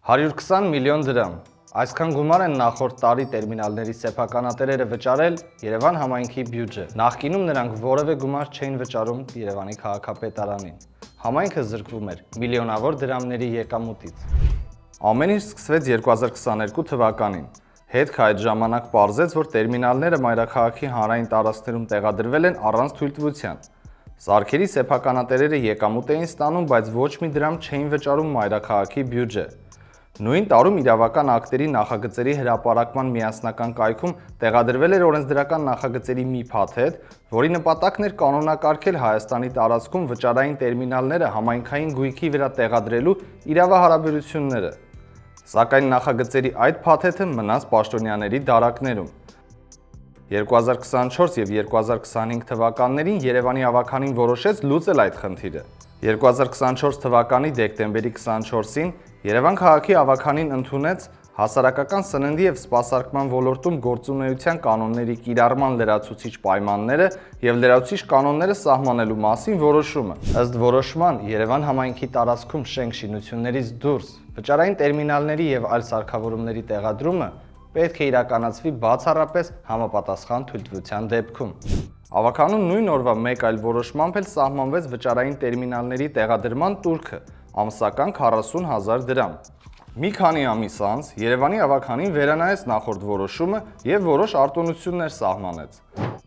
120 միլիոն դրամ։ Այսքան գումար են նախորդ տարի տերմինալների սեփականատերերը վճարել Երևան համայնքի բյուջե։ Նախկինում նրանք որևէ գումար չէին վճարում Երևանի քաղաքապետարանին։ Համայնքը զրկվում էր միլիոնավոր դրամների եկամուտից։ Ամեն ինչ սկսվեց 2022 թվականին։ Հետք այդ ժամանակ պարզեց, որ տերմինալները մայրաքաղաքի հանրային տարածքներում տեղադրվել են առանց թույլտվության։ Սարքերի սեփականատերերը եկամուտ էին ստանում, բայց ոչ մի դրամ չէին վճարում մայրաքաղաքի բյուջե։ Նույն տարում իրավական ակտերի նախագծերի հրապարակման միասնական կայքում տեղադրվել էր օրենսդրական նախագծերի մի փաթեթ, որի նպատակն էր կանոնակարգել Հայաստանի տարածքում վճարային տերմինալները համայնքային գույքի վրա տեղադրելու իրավահարաբերությունները։ Սակայն նախագծերի այդ փաթեթը մնաց պաշտոնյաների դարակներում։ 2024 և 2025 թվականներին Երևանի ավականին որոշեց լուծել այդ խնդիրը։ 2024 թվականի դեկտեմբերի 24-ին Երևան քաղաքի ավականին ընդունեց հասարակական սննդի և սպասարկման ոլորտում գործունեության կանոնների կիրառման լրացուցիչ պայմանները և լրացուցիչ կանոնները սահմանելու մասին որոշումը։ Ըստ որոշման Երևան համայնքի տարածքում շենք-շինություններից դուրս վճարային տերմինալների և այլ սարքավորումների տեղադրումը պետք է իրականացվի բացառապես համապատասխան թույլտվության դեպքում։ Ավականում նույն օրվա մեկ այլ որոշմամբ էլ սահմանվեց վճարային տերմինալների տեղադրման տուրքը՝ ամսական 40,000 դրամ։ Մի քանի ամիս անց Երևանի ավականին վերանայեց նախորդ որոշումը և որոշ արտոնություններ սահմանեց։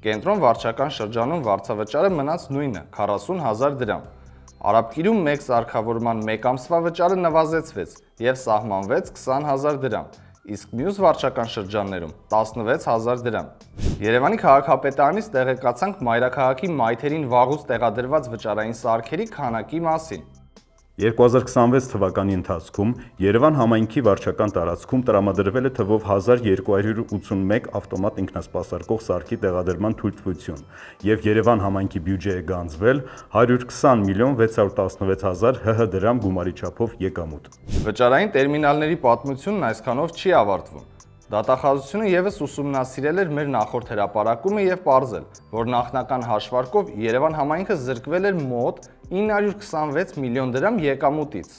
Կենտրոն վարչական շրջանում վարձավճարը մնաց նույնը՝ 40,000 դրամ։ Արաբկիրում մեկ սարքավորման մեկ ամսվա վճարը նվազեցվեց և սահմանվեց 20,000 դրամ, իսկ մյուս վարչական շրջաններում 16,000 դրամ։ Երևանի քաղաքապետարանից տեղեկացանք մայրաքաղաքի մայթերին վաղուց տեղադրված վճարային սարքերի քանակի մասին։ 2026 թվականի ընթացքում Երևան համայնքի վարչական տարածքում տրամադրվել է թվով 1281 ավտոմատ ինքնասպասարկող սարքի տեղադրման թույլտվություն և Երևան համայնքի բյուջե է գանձվել 120 միլիոն 616 հազար ՀՀ դրամ գումարի չափով եկամուտ։ Վճարային տերմինալների պատմությունն այսքանով չի ավարտվում։ Դատախազությունը ևս ուսումնասիրել էր մեր նախորդ հրապարակումը և պարզել, որ նախնական հաշվարկով Երևան համայնքը զրկվել էր մոտ 926 միլիոն դրամ եկամուտից։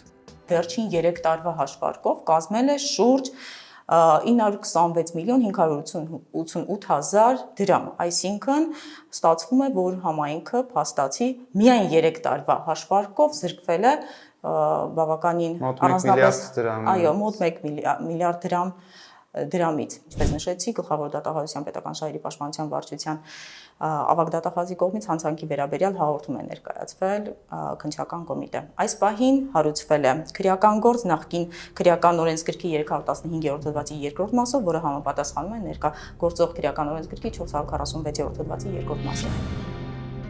Վերջին 3 տարվա հաշվարկով կազմել է շուրջ 926 միլիոն 588 հազար դրամ, այսինքն ստացվում է, որ համայնքը փաստացի միայն 3 տարվա հաշվարկով զրկվել է բավականին առանձնապես, այո, մոտ 1 միլիարդ դրամից։ Ինչպես նշեցի, Գլխավոր դատախազության պետական շահերի պաշտպանության վարչության ավագ դատախազի կողմից հանցանքի վերաբերյալ հաղորդում է ներկայացվել քննչական կոմիտե։ Այս պահին հարուցվել է քրեական գործ նախկին քրեական օրենսգրքի 315-րդ հոդվածի 2-րդ մասով, որը համապատասխանում է ներկա գործող քրեական օրենսգրքի 446-րդ հոդվածի 2-րդ մասին։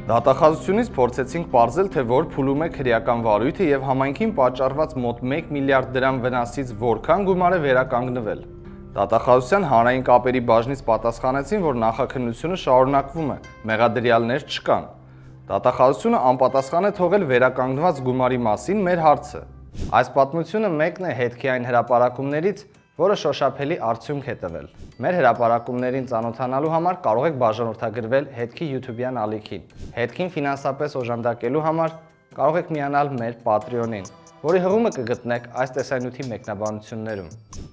Դատախազությունից փորձեցինք պարզել, թե որ փուլում է քրեական վարույթը և համայնքին պատճառված մոտ 1 միլիարդ դրամ վնասից որքան գումար է վերականգնվել։ Դատախազության հանրային կապերի բաժնից պատասխանեցին, որ նախաքննությունը շարունակվում է, մեղադրյալներ չկան։ Դատախազությունը անպատասխան է թողել վերականգնված գումարի մասին մեր հարցը։ Այս պատմությունը մեկն է հետքի այն հրապարակումներից, որը շոշափելի արդյունք է տվել։ Մեր հրապարակումներին ծանոթանալու համար կարող եք բաժանորդագրվել հետքի YouTube-յան ալիքին։ Հետքին ֆինանսապես օժանդակելու համար կարող եք միանալ մեր Patreon-ին, որի հղումը կգտնեք այս տեսանյութի մեկնաբանություններում։